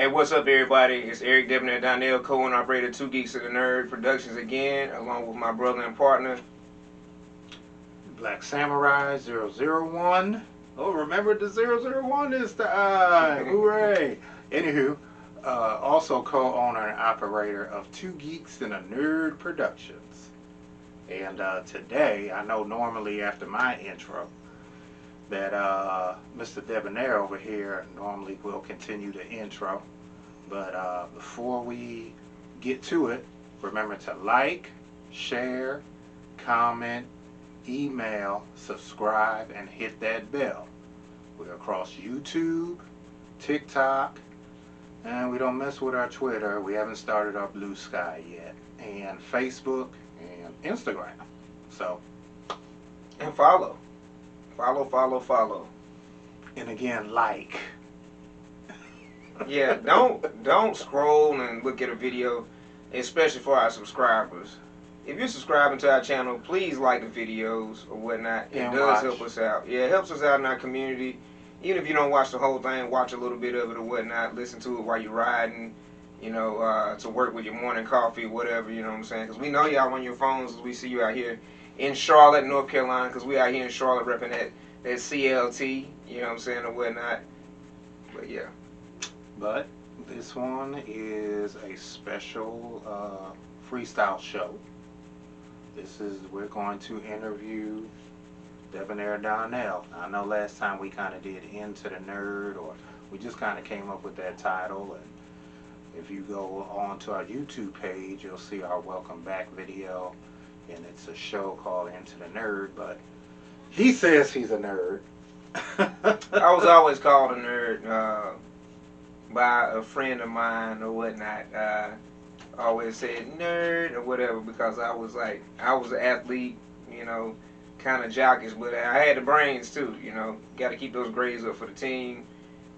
Hey, what's up, everybody? It's Eric Debonair Donnell, co-owner operator 2 Geeks of the Nerd Productions again, along with my brother and partner. Black Samurai 001. Oh, remember the 001 is the I. Hooray! Anywho, also co-owner and operator of 2 Geeks and a Nerd Productions. And today, I know normally after my intro that Mr. Debonair over here normally will continue the intro. But before we get to it, remember to like, share, comment, email, subscribe, and hit that bell. We're across YouTube, TikTok, and we don't mess with our Twitter. We haven't started our Blue Sky yet. And Facebook and Instagram. So. And follow. Follow. And again, like. Yeah, don't scroll and look at a video, especially for our subscribers. If you're subscribing to our channel, please like the videos or whatnot. It does help us out. Yeah, it helps us out in our community. Even if you don't watch the whole thing, watch a little bit of it or whatnot. Listen to it while you're riding, to work with your morning coffee, whatever, you know what I'm saying? Because we know y'all on your phones as we see you out here in Charlotte, North Carolina, because we out here in Charlotte repping that CLT, you know what I'm saying, or whatnot. But yeah. But this one is a special freestyle show. We're going to interview Debonair Donnell. I know last time we kind of did Into the Nerd, or we just kind of came up with that title. And if you go on to our YouTube page, you'll see our welcome back video. And it's a show called Into the Nerd, but he says he's a nerd. I was always called a nerd by a friend of mine or whatnot. Always said nerd or whatever because I was an athlete, kind of jockish, but I had the brains too, got to keep those grades up for the team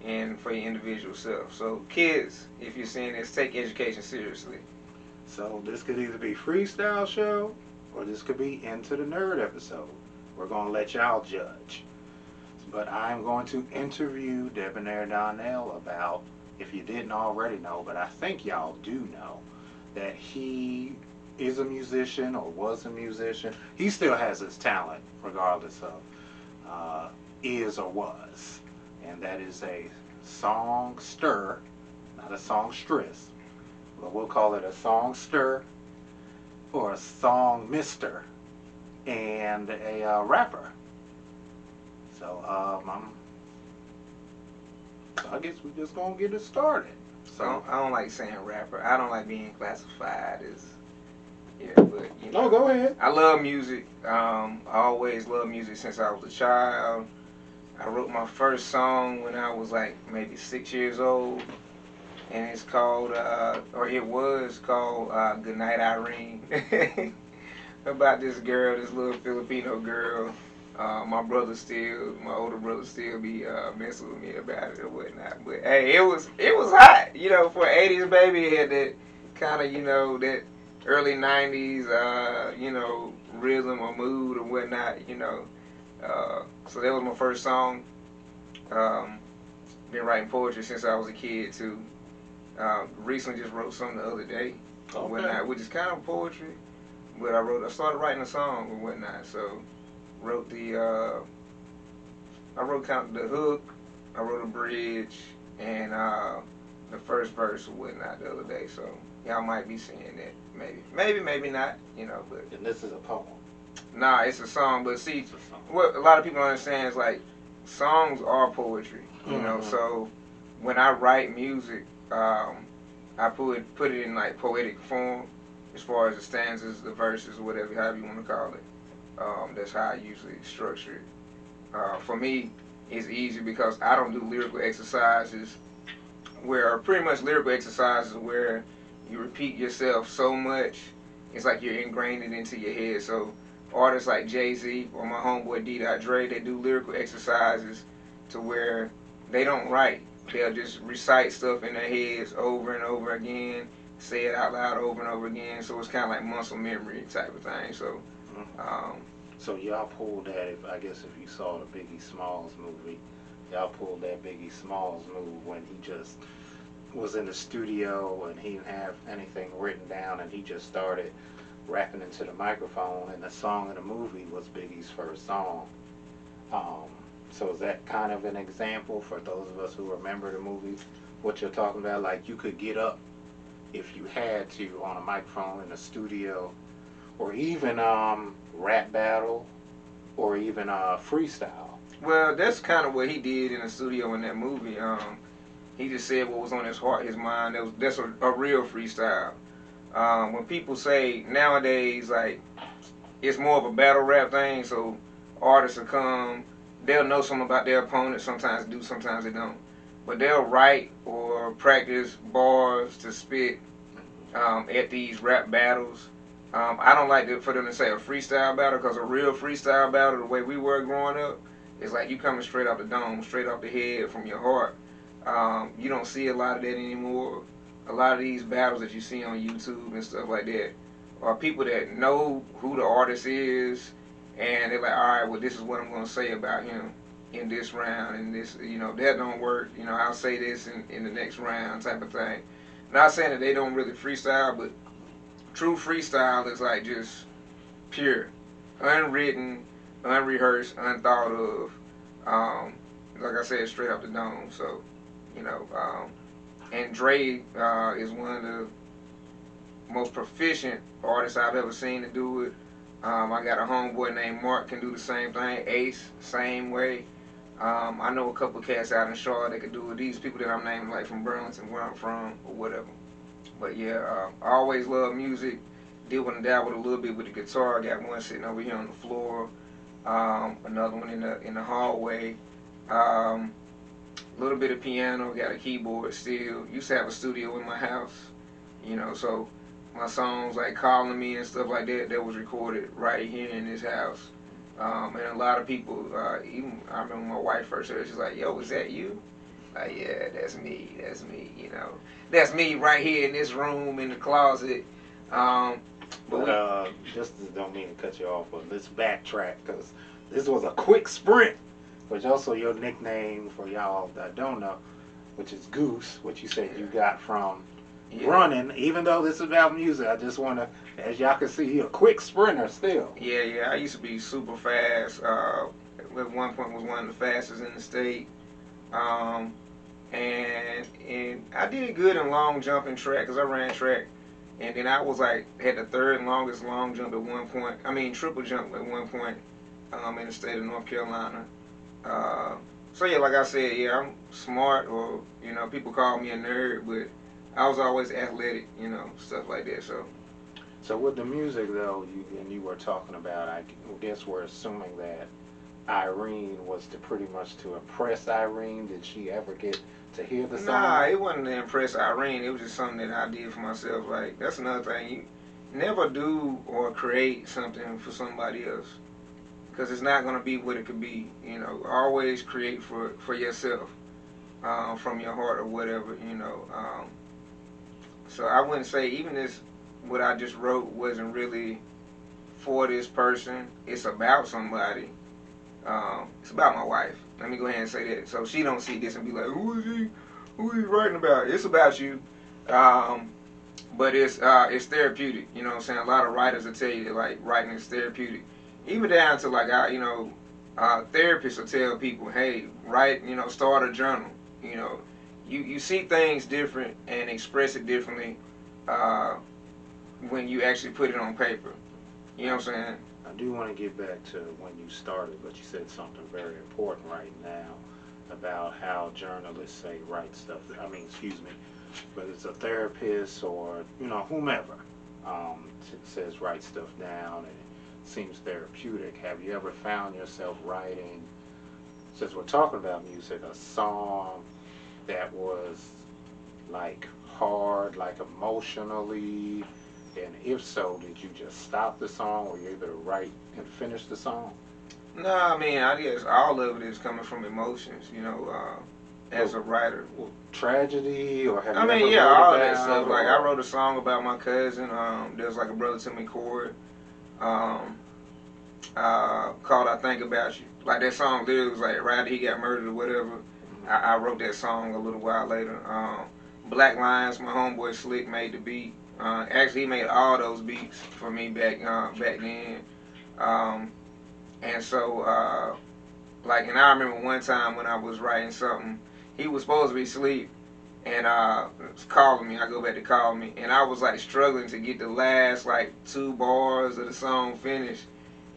and for your individual self. So kids, if you're seeing this, take education seriously. So this could either be Freestyle Show or this could be Into the Nerd episode. We're going to let y'all judge. But I'm going to interview Debonair Donnell about, if you didn't already know, but I think y'all do know, that he is a musician or was a musician. He still has his talent, regardless of is or was. And that is a songster, not a songstress, but we'll call it a songster or a songmister and a rapper. So I guess we're just gonna get it started. So I don't like saying rapper. I don't like being classified as but No, go ahead. I love music. I always loved music since I was a child. I wrote my first song when I was like maybe 6 years old, and it's called it was called Good Night Irene. About this girl, this little Filipino girl. My older brother still be messing with me about it or whatnot. But hey, it was hot, for an 80s baby. It had that kind of, that early 90s, rhythm or mood or whatnot, So that was my first song. Been writing poetry since I was a kid too. Recently just wrote something the other day or whatnot, which is kind of poetry. But I started writing a song or whatnot, so wrote I wrote kind of the hook, I wrote a bridge, and the first verse or whatnot the other day, so y'all might be seeing that, maybe not, but. And this is a poem. Nah, it's a song, but see, what a lot of people don't understand is like, songs are poetry, so when I write music, I put it in like poetic form, as far as the stanzas, the verses, whatever, however you want to call it. That's how I usually structure it. For me, it's easy because I don't do lyrical exercises pretty much lyrical exercises where you repeat yourself so much, it's like you're ingrained it into your head. So artists like Jay-Z or my homeboy D. Dre, they do lyrical exercises to where they don't write. They'll just recite stuff in their heads over and over again, say it out loud over and over again. So it's kind of like muscle memory type of thing. So So y'all pulled that, I guess if you saw the Biggie Smalls movie, y'all pulled that Biggie Smalls move when he just was in the studio and he didn't have anything written down and he just started rapping into the microphone, and the song in the movie was Biggie's first song. So is that kind of an example for those of us who remember the movie, what you're talking about? Like you could get up if you had to on a microphone in the studio, or even rap battle, or even freestyle. Well, that's kind of what he did in the studio in that movie. He just said what was on his heart, his mind. That's a real freestyle. When people say nowadays, like, it's more of a battle rap thing, so artists will come, they'll know something about their opponent, sometimes do, sometimes they don't. But they'll write or practice bars to spit at these rap battles. I don't like for them to say a freestyle battle, because a real freestyle battle, the way we were growing up, is like you coming straight off the dome, straight off the head, from your heart. You don't see a lot of that anymore. A lot of these battles that you see on YouTube and stuff like that are people that know who the artist is, and they're like, all right, well, this is what I'm going to say about him in this round, and this, that don't work. I'll say this in the next round type of thing. Not saying that they don't really freestyle, but true freestyle is like just pure, unwritten, unrehearsed, unthought of. Like I said, straight up the dome. So, and Dre is one of the most proficient artists I've ever seen to do it. I got a homeboy named Mark, can do the same thing. Ace, same way. I know a couple of cats out in Charlotte that could do it. These people that I'm naming, like from Burlington, where I'm from, or whatever. But yeah, I always love music. Did want to dabble a little bit with the guitar. I got one sitting over here on the floor. Another one in the hallway. A little bit of piano. Got a keyboard still. Used to have a studio in my house. So my songs like Calling Me and stuff like that was recorded right here in this house. And a lot of people, even I remember my wife first heard, she's like, "Yo, is that you?" Like, yeah, that's me. That's me right here in this room in the closet. Just don't mean to cut you off, but let's backtrack, because this was a quick sprint, which also your nickname for y'all that don't know, which is Goose, which you said you got from running. Even though this is about music, I just want to, as y'all can see, you're a quick sprinter still. Yeah, I used to be super fast. At one point was one of the fastest in the state. And I did good in long jump and track, because I ran track. And then I was like, had the third longest long jump at one point. I mean, triple jump at one point in the state of North Carolina. So yeah, like I said, yeah, I'm smart, or, people call me a nerd, but I was always athletic, stuff like that. So with the music, though, you were talking about, I guess we're assuming that Irene was pretty much to impress Irene. Did she ever get to hear the song? Nah, it wasn't to impress Irene. It was just something that I did for myself. Like, that's another thing. You never do or create something for somebody else, because it's not going to be what it could be. Always create for yourself, from your heart or whatever, So I wouldn't say even what I just wrote wasn't really for this person. It's about somebody. It's about my wife. Let me go ahead and say that, so she don't see this and be like, who is he writing about? It's about you. But it's therapeutic. You know what I'm saying? A lot of writers will tell you that, like, writing is therapeutic. Even down to, like, therapists will tell people, hey, write, start a journal. You see things different and express it differently when you actually put it on paper. You know what I'm saying? I do want to get back to when you started, but you said something very important right now about how journalists say write stuff. But it's a therapist or, whomever says write stuff down, and it seems therapeutic. Have you ever found yourself writing, since we're talking about music, a song that was like hard, like emotionally? And if so, did you just stop the song, or were you able to write and finish the song? No, I guess all of it is coming from emotions, as a writer. Well, tragedy, or have you all that stuff. Like, I wrote a song about my cousin. There's like a brother to me, Corey, called I Think About You. Like, that song literally was like right after he got murdered or whatever. I wrote that song a little while later. Black Lions, my homeboy Slick made the beat. Actually, he made all those beats for me back then. And so, like, and I remember one time when I was writing something, he was supposed to be asleep, and was calling me. I go back to call me, and I was like struggling to get the last like 2 bars of the song finished.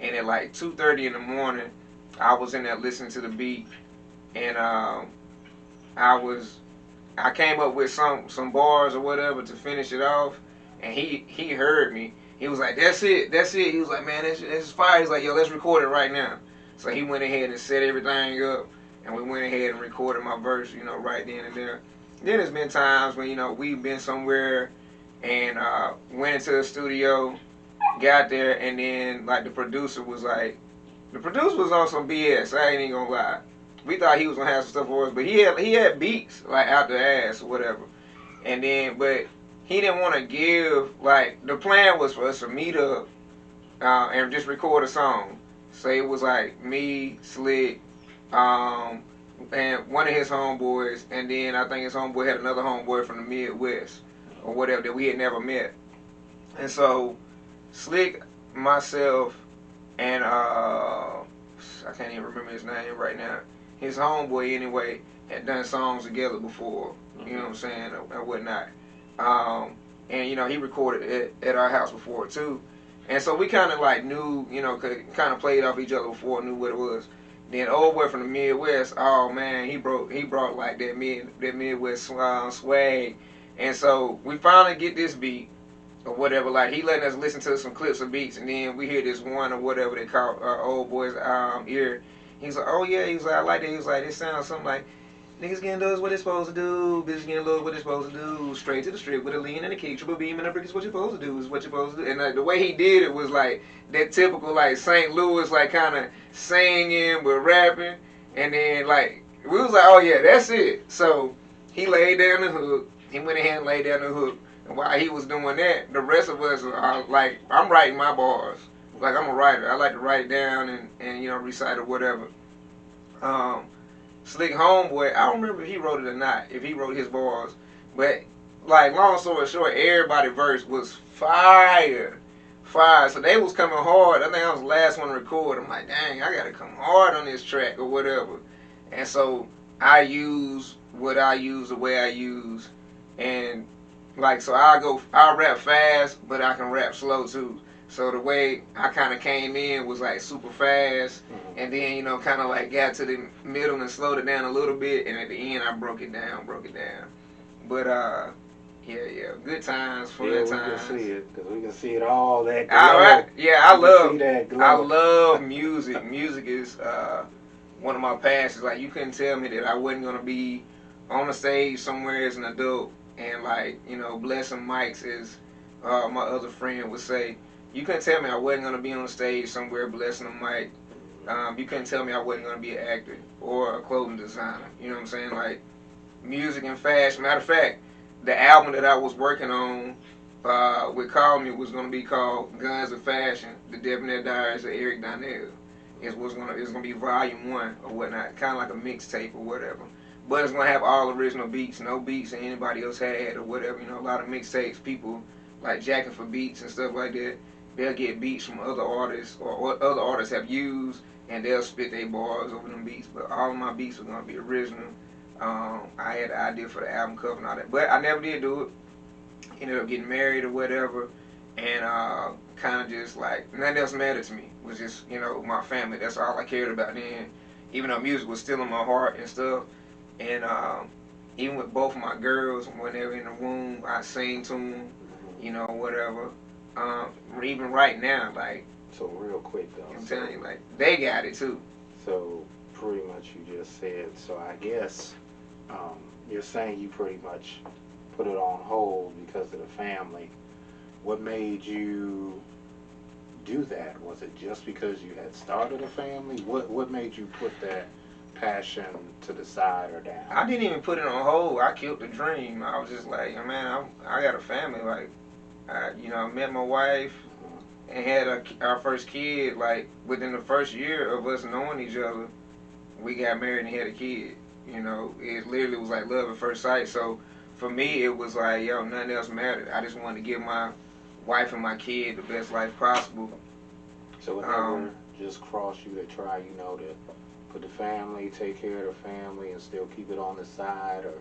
And at like 2:30 in the morning, I was in there listening to the beat, and I came up with some bars or whatever to finish it off, and he heard me. He was like, that's it. He was like, man, that's fire. He's like, yo, let's record it right now. So he went ahead and set everything up, and we went ahead and recorded my verse, right then and there. Then there's been times when, we've been somewhere and went into the studio, got there, and then, like, the producer was on some BS. I ain't even gonna lie. We thought he was gonna have some stuff for us, but he had beats, like, out the ass or whatever. And then, but he didn't want to give, like, the plan was for us to meet up and just record a song. So it was like me, Slick, and one of his homeboys, and then I think his homeboy had another homeboy from the Midwest or whatever that we had never met. And so Slick, myself, and I can't even remember his name right now. His homeboy, anyway, had done songs together before, you know what I'm saying, or whatnot. And, he recorded at our house before, too. And so we kind of, like, knew, kind of played off each other before, knew what it was. Then old boy from the Midwest, oh, man, he brought like, that Midwest swag. And so we finally get this beat or whatever. Like, he letting us listen to some clips of beats, and then we hear this one or whatever they call old boy's ear. He's like, oh, yeah. He was like, I like that. He was like, it sounds something like, niggas getting does what they supposed to do. Bitches getting love what they supposed to do. Straight to the strip with a lean and a kick. Triple beam and a brick is what you're supposed to do. Is what you're supposed to do. And the way he did it was like that typical like St. Louis like kind of singing but rapping. And then like we was like, oh yeah, that's it. So he laid down the hook. He went ahead and laid down the hook. And while he was doing that, the rest of us are like, I'm writing my bars. Like I'm a writer. I like to write it down and recite or whatever. Slick homeboy, I don't remember if he wrote it or not, if he wrote his bars, but like long story short, everybody's verse was fire. So they was coming hard. I think I was the last one to record. I'm like, dang, I gotta come hard on this track or whatever. And so I use what I use the way I use, and like so I rap fast, but I can rap slow too. So the way I kind of came in was like super fast, and then kind of like got to the middle and slowed it down a little bit, and at the end I broke it down. But yeah, good times, fun times. Yeah, we can see it because we can see it all that. I love music. Music is one of my passions. Like you couldn't tell me that I wasn't gonna be on the stage somewhere as an adult, and like blessing mics, as my other friend would say. You couldn't tell me I wasn't going to be on the stage somewhere blessing a mic. You couldn't tell me I wasn't going to be an actor or a clothing designer. You know what I'm saying? Like, music and fashion. Matter of fact, the album that I was working on with Call Me was going to be called Guns of Fashion, the Debonair Diaries of Eric Donnell. It was going to be volume 1 or whatnot, kind of like a mixtape or whatever. But it's going to have all original beats, no beats that anybody else had or whatever. A lot of mixtapes, people like jacking for beats and stuff like that. They'll get beats from other artists or other artists have used, and they'll spit their bars over them beats. But all of my beats are going to be original. I had the idea for the album cover and all that, but I never did do it. Ended up getting married or whatever, and kind of just like nothing else mattered to me. It was just my family. That's all I cared about then. Even though music was still in my heart and stuff, and even with both of my girls, when they were in the womb, I sing to them, whatever. Even right now, like. So real quick though. I'm telling you, like they got it too. So pretty much you just said. So I guess you're saying you pretty much put it on hold because of the family. What made you do that? Was it just because you had started a family? What made you put that passion to the side or down? I didn't even put it on hold. I killed the dream. I was just like, man, I got a family. Like, I met my wife and had our first kid. Like, within the first year of us knowing each other, we got married and had a kid. It literally was like love at first sight. So for me, it was like, yo, nothing else mattered. I just wanted to give my wife and my kid the best life possible. So it never just crossed you to try, you know, to put the family, take care of the family, and still keep it on the side, or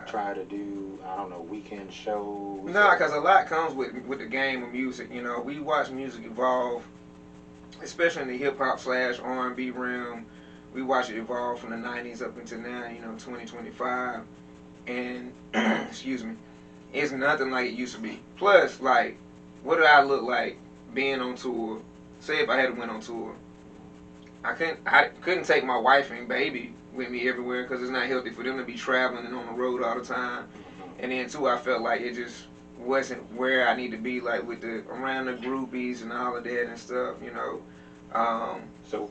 try to do, I don't know, weekend shows? Nah, because a lot comes with the game of music. You know, we watch music evolve, especially in the hip-hop / R&B realm. We watch it evolve from the 90s up until now, you know, 2025. And, excuse me, it's nothing like it used to be. Plus, like, what did I look like being on tour? Say if I had went on tour. I couldn't take my wife and baby with me everywhere because it's not healthy for them to be traveling and on the road all the time. And then, too, I felt like it just wasn't where I need to be, like, with around the groupies and all of that and stuff, you know. So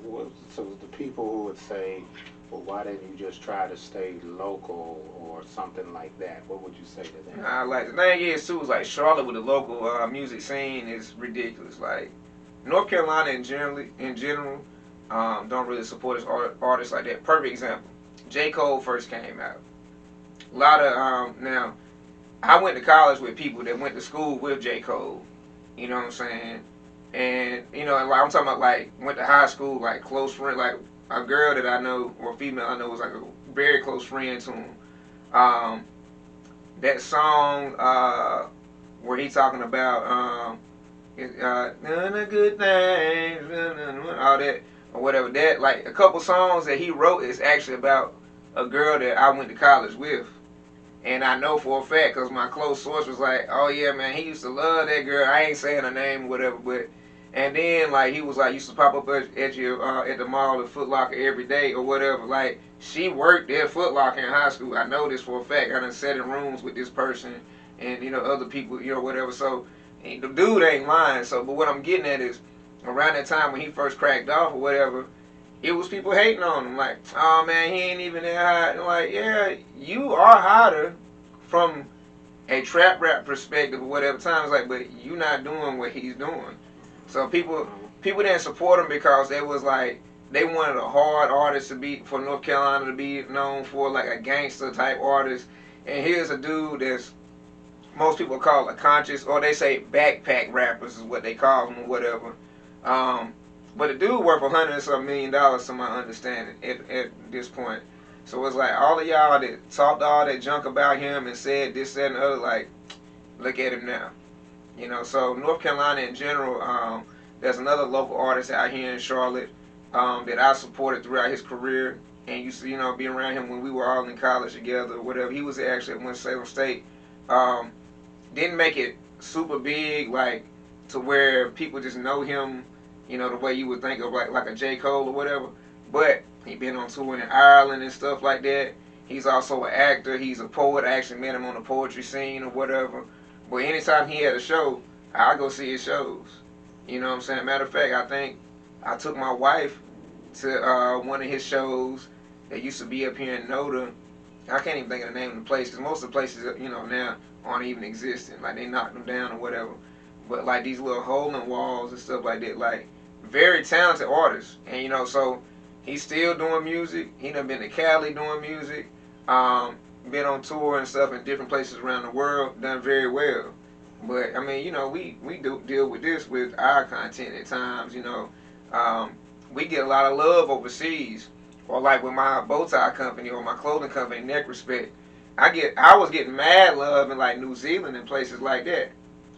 the people who would say, well, why didn't you just try to stay local or something like that? What would you say to them? Like, the thing is, too, is like Charlotte with the local music scene is ridiculous. Like, North Carolina in general don't really support its artists like that. Perfect example. J. Cole first came out. A lot of, now, I went to college with people that went to school with J. Cole. You know what I'm saying? And, you know, like, I'm talking about, like, went to high school, like, close friend, like, a girl that I know, or a female I know, was, like, a very close friend to him. That song where he talking about, none of good things, all that, or whatever, that, like, a couple songs that he wrote is actually about a girl that I went to college with. And I know for a fact, because my close source was like, oh, yeah, man, he used to love that girl. I ain't saying her name or whatever, but... And then, like, he was like, used to pop up at the mall at Foot Locker every day or whatever. Like, she worked at Foot Locker in high school. I know this for a fact. I done sat in rooms with this person and, you know, other people, you know, whatever. So, the dude ain't lying. So, but what I'm getting at is, around that time when he first cracked off or whatever, it was people hating on him. Like, oh, man, he ain't even that hot. And like, yeah, you are hotter from a trap rap perspective or whatever times, like, but you not doing what he's doing. So people didn't support him because they was like, they wanted a hard artist for North Carolina to be known for, like a gangster type artist. And here's a dude that's, most people call a conscious, or they say backpack rappers is what they call them or whatever. But the dude worth $100 and some million to my understanding at this point. So it's like all of y'all that talked all that junk about him and said this, that, and the other, like, look at him now. You know, so North Carolina in general, there's another local artist out here in Charlotte that I supported throughout his career, and used to, you know, be around him when we were all in college together or whatever. He was actually at Winston-Salem State. Didn't make it super big, like, to where people just know him, you know, the way you would think of, like a J. Cole or whatever. But he been on tour in Ireland and stuff like that. He's also an actor. He's a poet. I actually met him on the poetry scene or whatever. But anytime he had a show, I'll go see his shows. You know what I'm saying? Matter of fact, I think I took my wife to one of his shows that used to be up here in Noda. I can't even think of the name of the place, because most of the places, you know, now aren't even existing. Like, they knocked them down or whatever. But, like, these little hole-in-walls and stuff like that, like, very talented artists. And, you know, so he's still doing music. He done been to Cali doing music. Been on tour and stuff in different places around the world, done very well. But, I mean, you know, we do deal with this with our content at times, you know. We get a lot of love overseas. Or like with my bow tie company or my clothing company, Neck Respect, I was getting mad love in like New Zealand and places like that.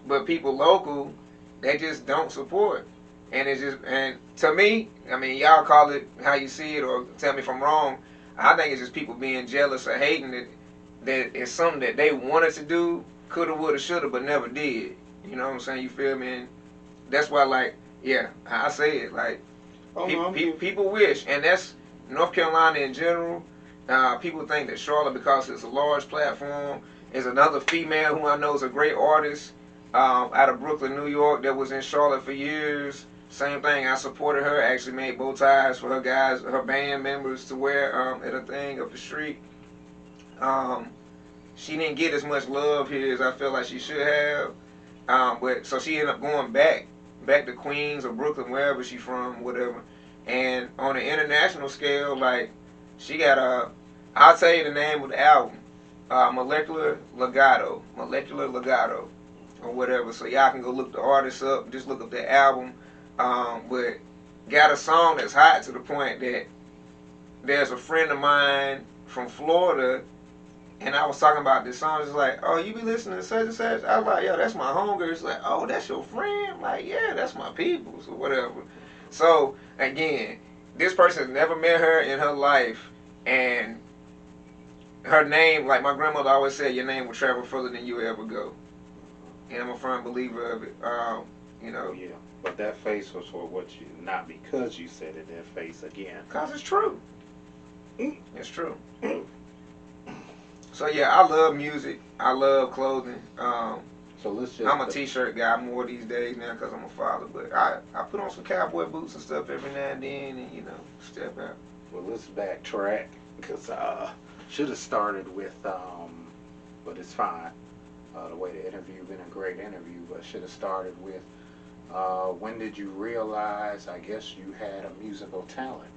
But people local, they just don't support. And it's just, and to me, I mean, y'all call it how you see it or tell me if I'm wrong. I think it's just people being jealous or hating that it's something that they wanted to do, coulda, woulda, shoulda, but never did. You know what I'm saying? You feel me? And that's why, like, yeah, I say it. Like, people wish, and that's North Carolina in general. People think that Charlotte, because it's a large platform, is another female who I know is a great artist out of Brooklyn, New York, that was in Charlotte for years. Same thing, I supported her, actually made bow ties for her guys, her band members to wear at a thing up the street. She didn't get as much love here as I feel like she should have. But so she ended up going back to Queens or Brooklyn, wherever she's from, whatever. And on an international scale, like, she got I'll tell you the name of the album. Molecular Legato, or whatever. So y'all can go look the artist up. Just look up the album. But got a song that's hot to the point that there's a friend of mine from Florida, and I was talking about this song. It's like, oh, you be listening to such and such? I was like, yo, that's my homegirl. It's like, oh, that's your friend? I'm like, yeah, that's my peoples or whatever. So again, this person has never met her in her life, and her name, like my grandmother always said, your name will travel further than you ever go. And I'm a firm believer of it. Yeah, but that face was for what you, not because you said it, that face again. Because it's true. It's true. So yeah, I love music. I love clothing. So let's just. I'm a t-shirt guy more these days now because I'm a father. But I put on some cowboy boots and stuff every now and then, and step out. Well, let's backtrack because should have started with, but it's fine. The way the interview been a great interview, but should have started with when did you realize? I guess you had a musical talent.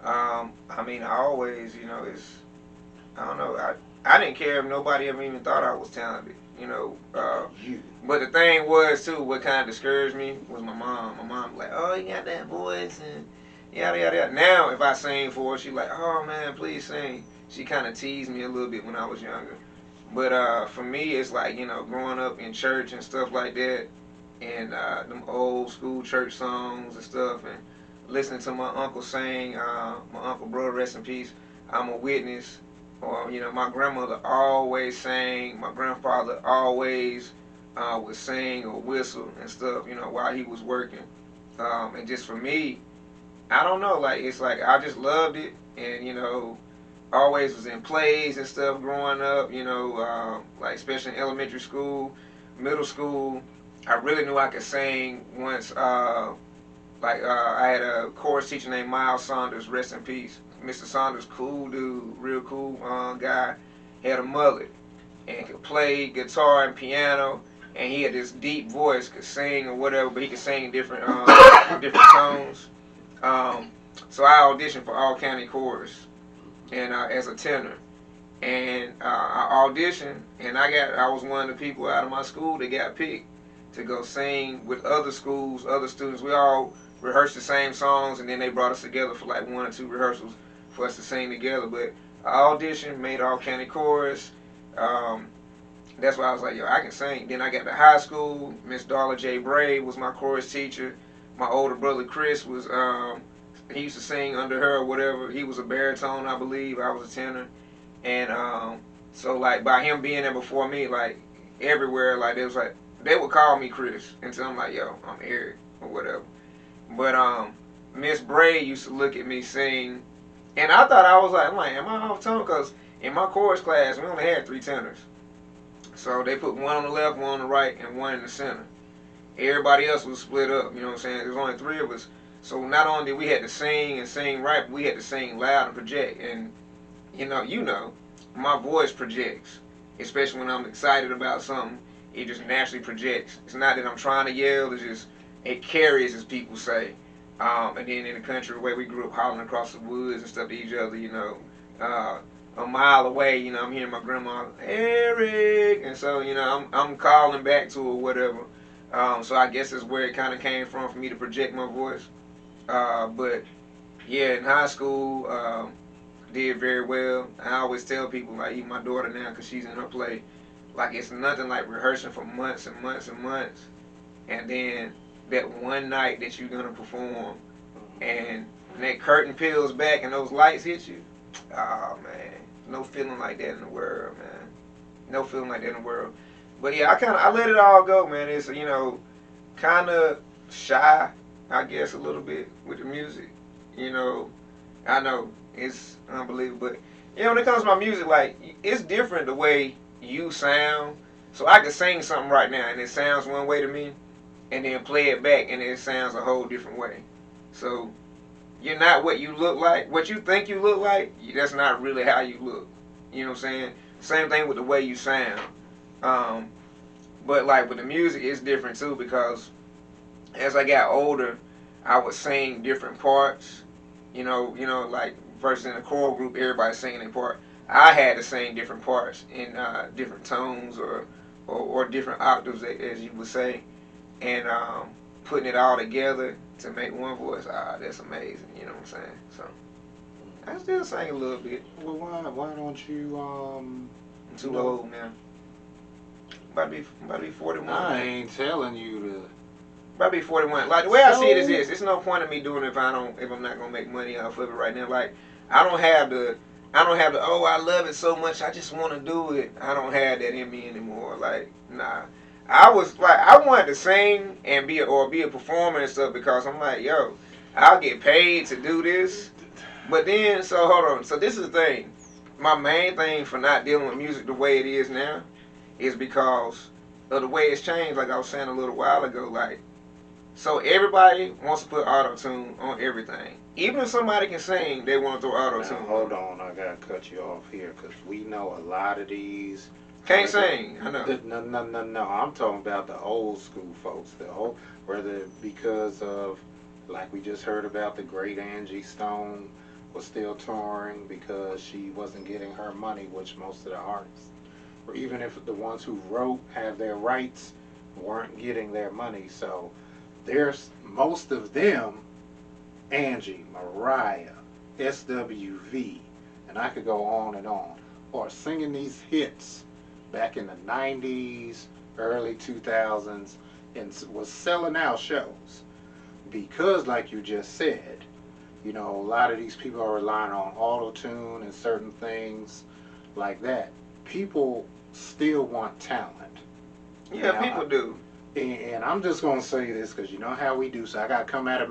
I mean, I always, I don't know. I didn't care if nobody ever even thought I was talented, But the thing was, too, what kind of discouraged me was my mom. My mom was like, oh, you got that voice and yada, yada, yada. Now, if I sing for her, she's like, oh, man, please sing. She kind of teased me a little bit when I was younger. But for me, it's like, growing up in church and stuff like that, and them old school church songs and stuff, and listening to my uncle sing, my uncle, brother, rest in peace, I'm a Witness. Or, my grandmother always sang. My grandfather always would sing or whistle and stuff, while he was working. And just for me, I don't know, it's like I just loved it. And, always was in plays and stuff growing up, especially in elementary school, middle school. I really knew I could sing once, I had a chorus teacher named Miles Saunders, rest in peace. Mr. Saunders, cool dude, real cool guy, had a mullet and could play guitar and piano, and he had this deep voice, could sing or whatever, but he could sing in different different tones. So I auditioned for all county chorus, and as a tenor, and I auditioned, and I was one of the people out of my school that got picked to go sing with other schools, other students. We all rehearsed the same songs, and then they brought us together for like 1 or 2 rehearsals for us to sing together. But I auditioned, made all county chorus. That's why I was like, yo, I can sing. Then I got to high school. Miss Darla J. Bray was my chorus teacher. My older brother Chris was, he used to sing under her or whatever. He was a baritone, I believe. I was a tenor. And so like by him being there before me, like everywhere, like it was like, they would call me Chris until I'm like, yo, I'm Eric or whatever. But Miss Bray used to look at me sing, and I thought I was like, am I off tone? Because in my chorus class, we only had 3 tenors. So they put one on the left, one on the right, and one in the center. Everybody else was split up, you know what I'm saying? There was only 3 of us. So not only did we had to sing and sing right, but we had to sing loud and project. And, my voice projects, especially when I'm excited about something. It just naturally projects. It's not that I'm trying to yell, it's just, it carries, as people say. And then in the country, the way we grew up hollering across the woods and stuff to each other, a mile away, I'm hearing my grandma, Eric, and so, I'm calling back to her or whatever. So I guess that's where it kind of came from for me to project my voice. But yeah, in high school, did very well. I always tell people, like even my daughter now, because she's in her play, like it's nothing like rehearsing for months and months and months, and then that one night that you're gonna perform, and when that curtain peels back and those lights hit you, oh man, no feeling like that in the world, man. No feeling like that in the world. But yeah, I let it all go, man. It's kind of shy, I guess, a little bit with the music. I know it's unbelievable, but when it comes to my music, like it's different the way you sound. So I could sing something right now and it sounds one way to me, and then play it back and it sounds a whole different way. So you're not what you look like. What you think you look like, that's not really how you look. You know what I'm saying? Same thing with the way you sound. But like with the music, it's different too, because as I got older, I would sing different parts. Like versus in a choral group, everybody's singing their part. I had to sing different parts in different tones or different octaves, as you would say, and putting it all together to make one voice. That's amazing. You know what I'm saying? So I still sing a little bit. Well, why don't you? I'm too old, man. About to be 41. I ain't telling you to. About to be 41. Like the way I see it is this: it's no point in me doing it if I'm not gonna make money off of it right now. Like I don't have the. Oh, I love it so much, I just want to do it. I don't have that in me anymore. Like, nah. I wanted to sing and be a performer and stuff because I'm like, yo, I'll get paid to do this. But then, so hold on. So this is the thing. My main thing for not dealing with music the way it is now is because of the way it's changed. Like I was saying a little while ago, like, so everybody wants to put auto-tune on everything. Even if somebody can sing, they want to throw auto-tune. Now, hold on, I gotta cut you off here because we know a lot of these can't sing. I know. No. I'm talking about the old school folks. Whether because of, like we just heard about, the great Angie Stone was still touring because she wasn't getting her money, which most of the artists, or even if the ones who wrote have their rights, weren't getting their money. So there's most of them, Angie, Mariah, SWV, and I could go on and on, are singing these hits back in the 90s, early 2000s, and was selling out shows. Because, like you just said, you know, a lot of these people are relying on auto-tune and certain things like that. People still want talent. Yeah, now, people do. And I'm just going to say this because you know how we do. So I got to come out of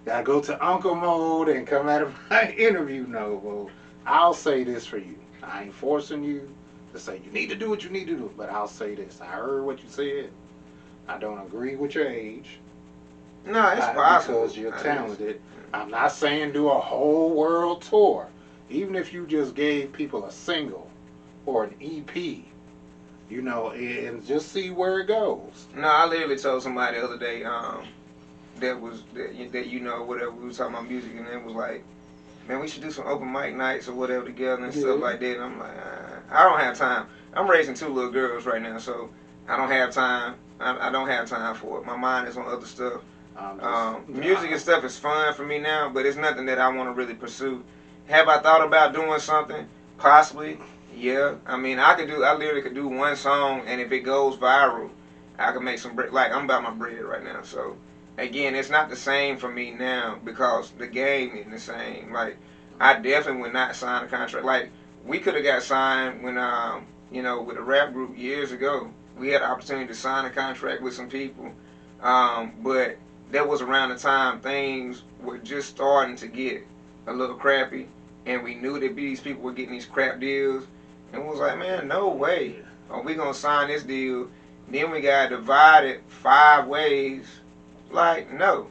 gotta go to uncle mode and come out of my interview mode. I'll say this for you. I ain't forcing you to say you need to do what you need to do, but I'll say this. I heard what you said. I don't agree with your age. No, it's possible. Because you're talented. I'm not saying do a whole world tour. Even if you just gave people a single or an EP, you know, and just see where it goes. No, I literally told somebody the other day, that you know, whatever, we were talking about music, and it was like, man, we should do some open mic nights or whatever together and stuff like that. And I'm like, I don't have time. I'm raising 2 little girls right now, so I don't have time. I don't have time for it. My mind is on other stuff. Music and stuff is fun for me now, but it's nothing that I want to really pursue. Have I thought about doing something? Possibly, yeah. I mean, I literally could do one song, and if it goes viral, I could make some bread. Like, I'm about my bread right now, so again, it's not the same for me now because the game isn't the same. Like, I definitely would not sign a contract. Like, we could have got signed when, you know, with a rap group years ago. We had the opportunity to sign a contract with some people, but that was around the time things were just starting to get a little crappy, and we knew that these people were getting these crap deals, and we was like, man, no way are we gonna sign this deal. Then we got divided 5 ways. Like, no.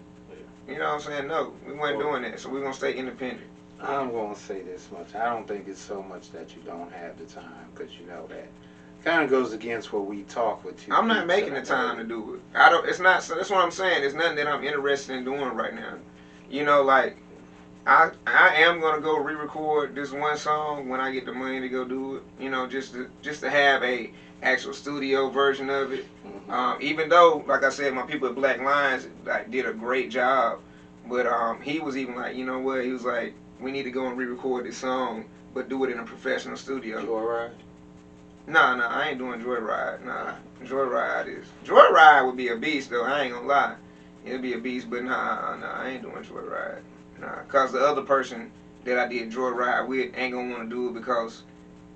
You know what I'm saying? No. We weren't doing that, so we're going to stay independent. I'm going to say this much. I don't think it's so much that you don't have the time, because you know that kind of goes against what we talk with you. I'm not making the time to do it. It's not, so that's what I'm saying. It's nothing that I'm interested in doing right now. You know, like, I am going to go re-record this one song when I get the money to go do it. You know, just to have a actual studio version of it. Even though, like I said, my people at Black Lions did a great job, but he was even like, you know what? He was like, we need to go and re-record this song, but do it in a professional studio. Joyride? Nah, I ain't doing Joyride. Nah, Joyride would be a beast though. I ain't gonna lie, it'd be a beast, but nah, I ain't doing Joyride. Nah, cause the other person that I did Joyride with ain't gonna want to do it because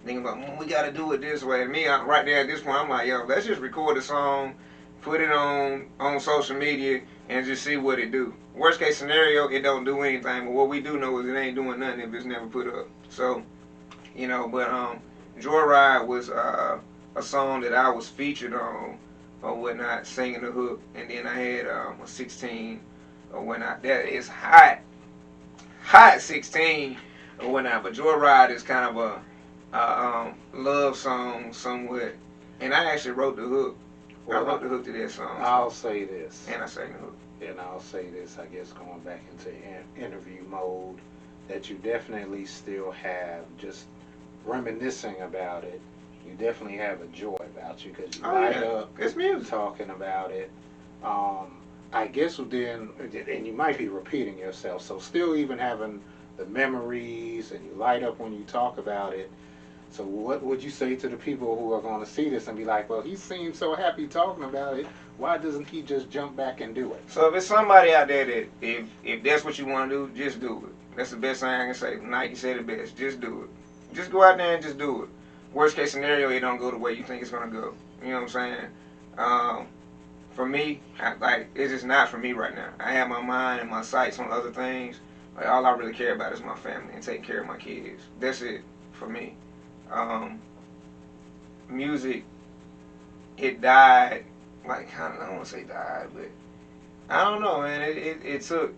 thinking about, we gotta do it this way. And me, right there at this point, I'm like, yo, let's just record a song, put it on social media, and just see what it do. Worst case scenario, it don't do anything, but what we do know is it ain't doing nothing if it's never put up. So, you know, but Joyride was a song that I was featured on or whatnot, singing the hook, and then I had a 16 or whatnot. That is hot 16 or whatnot, but Joyride is kind of a love song somewhat, and I actually wrote the hook. I wrote the hook to that song. I'll say this. And I sang the hook. And I'll say this, I guess going back into interview mode, that you definitely still have just reminiscing about it, you definitely have a joy about you because you light up. It's music. Talking about it. I guess then, and you might be repeating yourself, so still even having the memories and you light up when you talk about it. So what would you say to the people who are going to see this and be like, well, he seems so happy talking about it. Why doesn't he just jump back and do it? So if it's somebody out there that if that's what you want to do, just do it. That's the best thing I can say. Nike said it best. Just do it. Just go out there and just do it. Worst case scenario, it don't go the way you think it's going to go. You know what I'm saying? For me, it's just not for me right now. I have my mind and my sights on other things. Like, all I really care about is my family and taking care of my kids. That's it for me. Music, it died. Like, I don't want to say died, but I don't know, man. It took,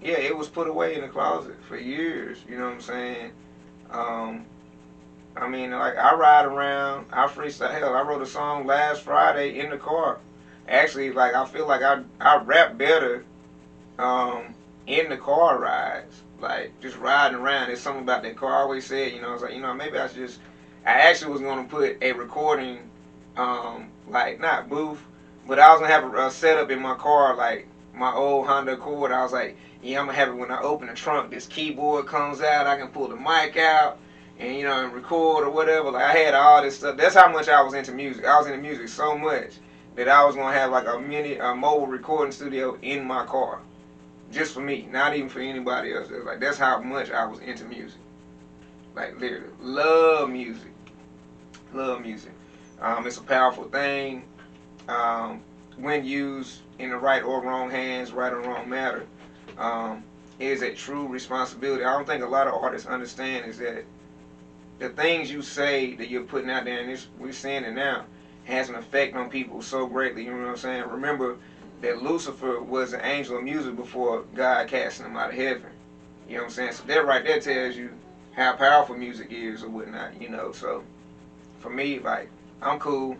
it was put away in the closet for years. You know what I'm saying? I mean, like, I ride around, I freestyle. Hell, I wrote a song last Friday in the car. Actually, like, I feel like I rap better in the car rides. Like, just riding around. There's something about that car. I always said, I was like, maybe I should just, I actually was going to put a recording, like, not booth, but I was going to have a setup in my car, like, my old Honda Accord. I was like, I'm going to have it when I open the trunk. This keyboard comes out. I can pull the mic out and, and record or whatever. Like, I had all this stuff. That's how much I was into music. I was into music so much that I was going to have, like, a mobile recording studio in my car. Just for me. Not even for anybody else. Like, that's how much I was into music. Like, literally. Love music. Love music. It's a powerful thing. When used in the right or wrong hands, right or wrong matter, is a true responsibility. I don't think a lot of artists understand is that the things you say that you're putting out there, and we're seeing it now, has an effect on people so greatly. You know what I'm saying? Remember that Lucifer was an angel of music before God casting him out of heaven. You know what I'm saying? So that right there tells you how powerful music is or whatnot, So for me, like, I'm cool.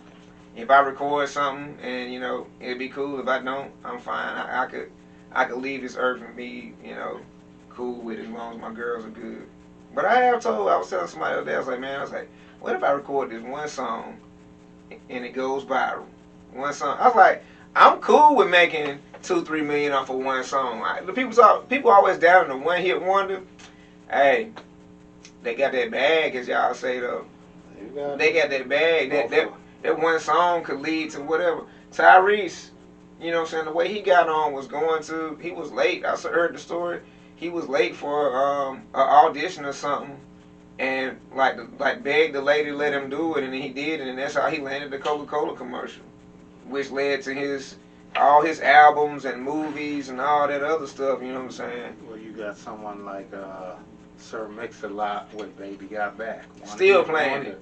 If I record something and, it'd be cool. If I don't, I'm fine. I could leave this earth and be, cool with it as long as my girls are good. But I was telling somebody the other day, I was like, what if I record this one song and it goes viral? One song. I was like, I'm cool with making $2-3 million off of one song. Like, people always down the one hit wonder. Hey, they got that bag, as y'all say though. They got that bag. That one song could lead to whatever. Tyrese, you know what I'm saying, the way he got on was he was late. I heard the story. He was late for an audition or something, and like begged the lady to let him do it, and then he did, and that's how he landed the Coca-Cola commercial, which led to all his albums and movies and all that other stuff. You know what I'm saying? Well, you got someone like Sir Mix-a-Lot with Baby Got Back. Still playing it.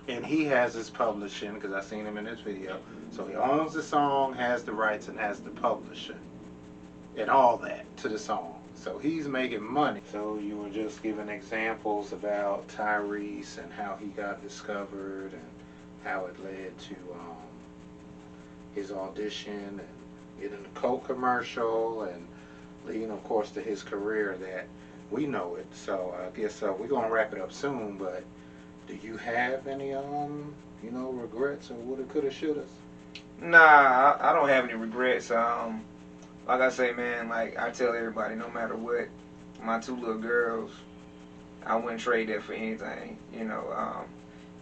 And he has his publishing, because I seen him in this video. So he owns the song, has the rights, and has the publishing. And all that to the song. So he's making money. So you were just giving examples about Tyrese and how he got discovered and how it led to his audition and getting the Coke commercial and leading, of course, to his career that we know it. So I guess we're going to wrap it up soon, but do you have any, regrets or woulda, coulda, shouldas? Nah, I don't have any regrets. Like I say, man, like I tell everybody, no matter what, my 2 little girls, I wouldn't trade that for anything.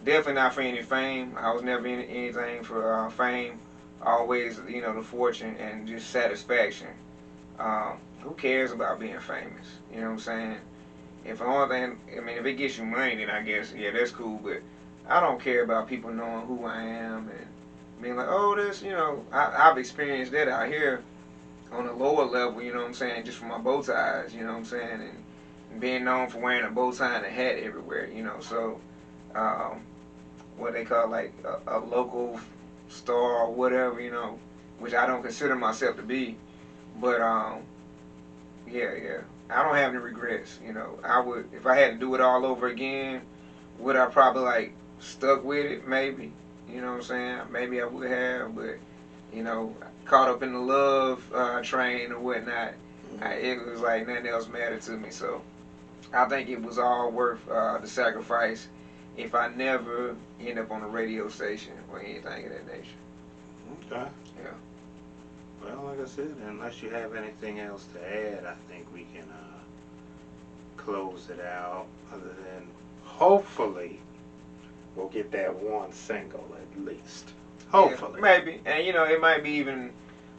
Definitely not for any fame. I was never in anything for fame. Always, the fortune and just satisfaction. Who cares about being famous? You know what I'm saying? If if it gets you money, then I guess, that's cool. But I don't care about people knowing who I am and being like, oh, this, I've experienced that out here on a lower level, you know what I'm saying, just from my bow ties, you know what I'm saying, and being known for wearing a bow tie and a hat everywhere, So, what they call like a local star or whatever, which I don't consider myself to be. But, I don't have any regrets, I would, if I had to do it all over again, would I probably stuck with it? Maybe, you know what I'm saying? Maybe I would have, but, caught up in the love train or whatnot, it was like nothing else mattered to me. So I think it was all worth the sacrifice if I never end up on a radio station or anything of that nature. Okay. Yeah. Well, like I said, unless you have anything else to add, I think we can close it out. Other than, hopefully, we'll get that one single at least. Hopefully. Yeah, maybe. And, it might be even,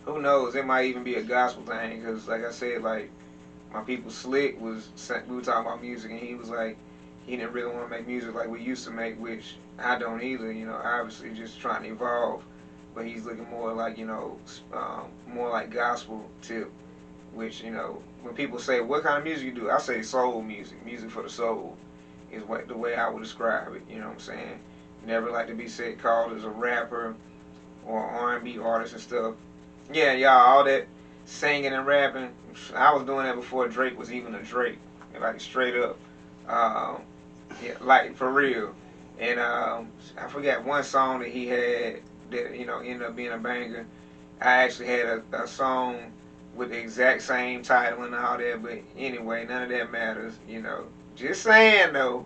who knows, it might even be a gospel thing. Because, like I said, like, my people Slick we were talking about music, and he was like, he didn't really want to make music like we used to make, which I don't either, obviously just trying to evolve. But he's looking more like, more like gospel tip, which, when people say, what kind of music you do? I say soul music for the soul is the way I would describe it, you know what I'm saying? Never like to be called as a rapper or R&B artist and stuff. Yeah, y'all, all that singing and rapping, I was doing that before Drake was even a Drake, like straight up. Yeah, like for real. And I forgot one song that he had that ended up being a banger. I actually had a song with the exact same title and all that, but anyway, none of that matters. Just saying though.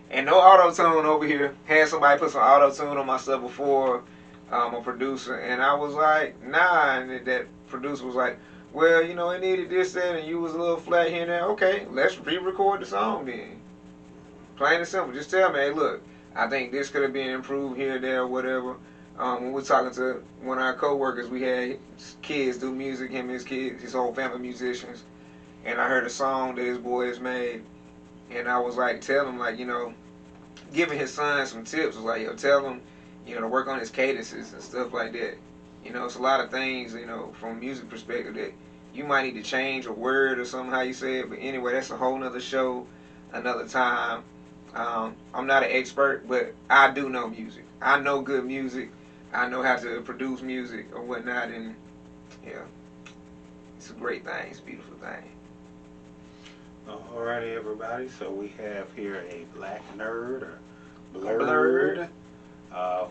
And no auto-tune over here. Had somebody put some auto-tune on my stuff before, a producer, and I was like, nah, and that producer was like, well, it needed this, that, and you was a little flat here and there. Okay, let's re-record the song then. Plain and simple. Just tell me, hey, look, I think this could have been improved here, there, or whatever. When we were talking to one of our co-workers, we had kids do music, him and his kids, his whole family musicians, and I heard a song that his boy has made, and I was like, tell him, like, giving his son some tips, was like, tell him, to work on his cadences and stuff like that. It's a lot of things, from a music perspective that you might need to change a word or something how you say it, but anyway, that's a whole nother show, another time. I'm not an expert, but I do know music. I know good music. I know how to produce music or whatnot, and yeah, it's a great thing. It's a beautiful thing. Alrighty, everybody. So we have here a black nerd or blurred,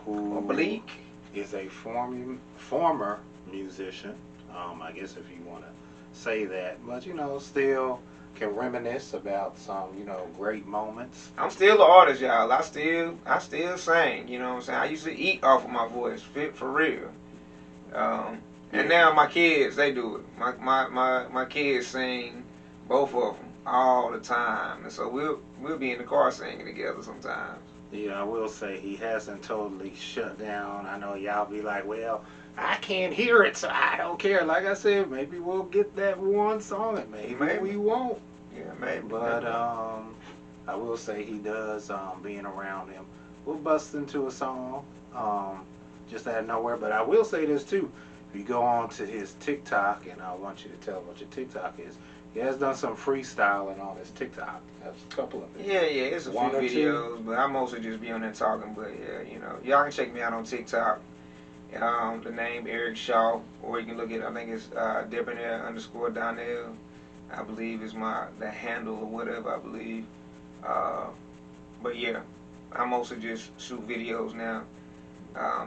who Oblique is a former musician. I guess if you want to say that, but still can reminisce about some great moments. I'm still an artist, y'all. I still sing. You know what I'm saying? I used to eat off of my voice, for real. And now my kids, they do it. My kids sing, both of them, all the time, and so we'll be in the car singing together sometimes. Yeah, I will say he hasn't totally shut down. I know y'all be like, well, I can't hear it, so I don't care. Like I said, maybe we'll get that one song, and maybe we won't. Yeah, maybe. But I will say he does, being around him, we'll bust into a song, just out of nowhere. But I will say this too, if you go on to his TikTok, and I want you to tell what your TikTok is, he has done some freestyling on his TikTok. That's a couple of it. Yeah, it's a few videos, but I mostly just be on there talking. But yeah, y'all can check me out on TikTok. The name Eric Shaw, or you can look at, I think it's Debonair _Donnell. I believe is the handle or whatever, I believe. But yeah, I mostly just shoot videos now.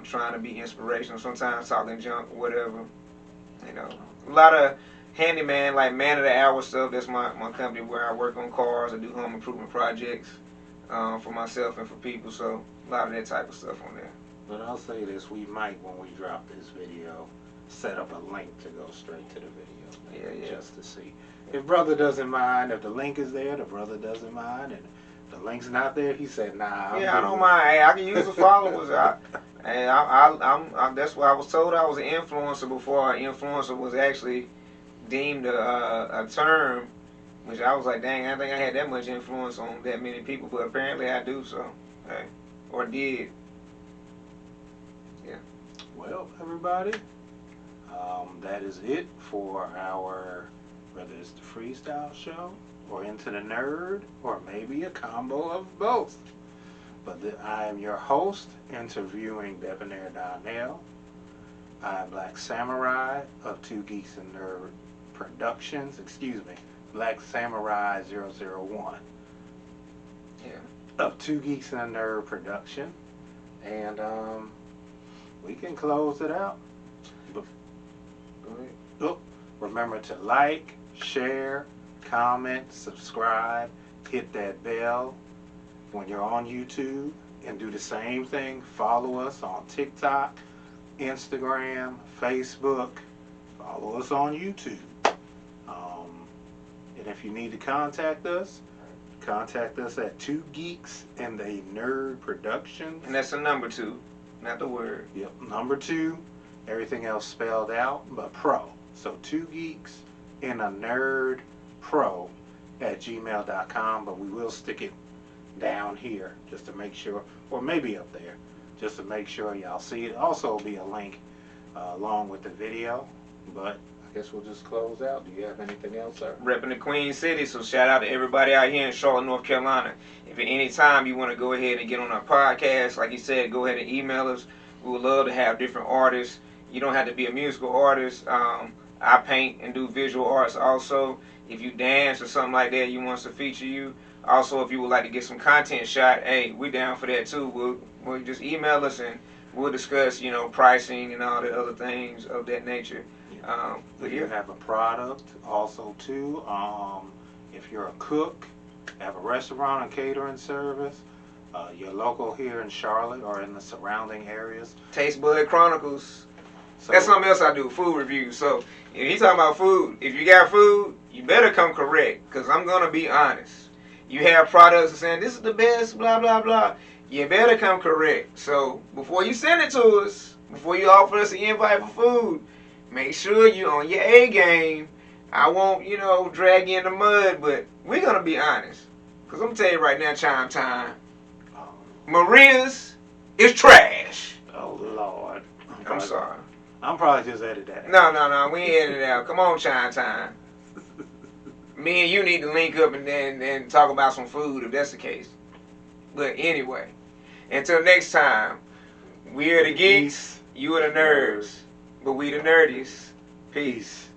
Trying to be inspirational, sometimes talking junk, whatever. A lot of handyman, like man of the hour stuff. That's my company where I work on cars. I do home improvement projects for myself and for people. So a lot of that type of stuff on there. But I'll say this, we might, when we drop this video, set up a link to go straight to the video. Yeah. Just to see. If brother doesn't mind, if the link is there, the brother doesn't mind, and if the link's not there, he said, nah. I don't mind. Hey, I can use the followers. That's what I was told. I was an influencer before influencer was actually deemed a term, which I was like, dang, I don't think I had that much influence on that many people, but apparently I do. So, hey, or did. Yeah. Well, everybody, that is it for our, whether it's the Freestyle Show or Into the Nerd or maybe a combo of both. But I am your host, interviewing Debonair Donnell. I'm Black Samurai of Two Geeks and Nerd Productions. Black Samurai 001. Yeah. Of Two Geeks and Nerd Production. And we can close it out. Oh, remember to like, share, comment, subscribe, hit that bell. when you're on YouTube, and do the same thing. Follow us on TikTok, Instagram, Facebook. Follow us on YouTube. And if you need to contact us at 2 Geeks and a Nerd Productions. And that's the number 2, not the word. Yep, number 2. Everything else spelled out, but pro. So 2 Geeks and a Nerd Pro at gmail.com. But we will stick it down here just to make sure, or maybe up there, just to make sure y'all see it. Also will be a link along with the video. But I guess we'll just close out. Do you have anything else, sir? Repping the Queen City, so shout out to everybody out here in Charlotte, North Carolina. If at any time you want to go ahead and get on our podcast, like you said, go ahead and email us. We would love to have different artists. You don't have to be a musical artist. I paint and do visual arts also. If you dance or something like that, you want us to feature you. Also, if you would like to get some content shot, hey, we down for that too. We'll just email us and we'll discuss, pricing and all the other things of that nature. If you have a product also too, if you're a cook, have a restaurant and catering service, you're local here in Charlotte or in the surrounding areas. Taste Bud Chronicles. So, that's something else I do, food reviews. So if you talking about food, if you got food, you better come correct, because I'm going to be honest. You have products that saying, this is the best, blah, blah, blah. You better come correct. So before you send it to us, before you offer us an invite for food, make sure you on your A game. I won't, drag you in the mud, but we're going to be honest. Because I'm going to tell you right now, Chime Time, Maria's is trash. Oh, Lord. I'm sorry. I'm probably just edit that. No, we ain't edit it out. Come on, Chime Time. Me and you need to link up and then talk about some food if that's the case. But anyway, until next time, we are the geeks, you are the nerds, but we the nerdies. Peace.